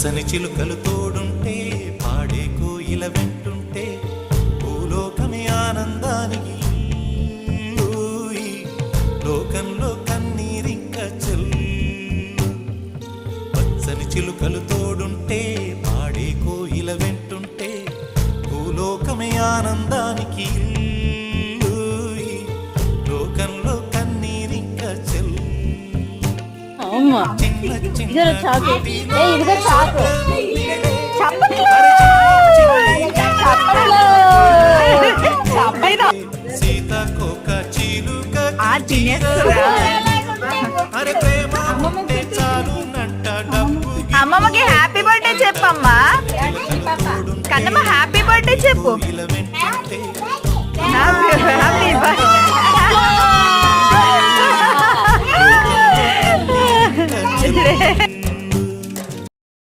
పచ్చని చిలుకలు తోడుంటే పాడే కోయిల వెంటుంటే భూలోకమే ఆనందానికి లోకంలో కన్నీరింక చెల్లు. పచ్చని చిలుకలు తోడుంటే పాడే కోయిల వెంటుంటే భూలోకమే ఆనందానికి లోకంలో కన్నీరింక చెల్లు. సీతాకోక చిలుక అమ్మమ్మకి హ్యాపీ బర్త్డే చెప్పమ్మా. కన్నమ్మ హ్యాపీ బర్త్డే చెప్పు. Happy birthday.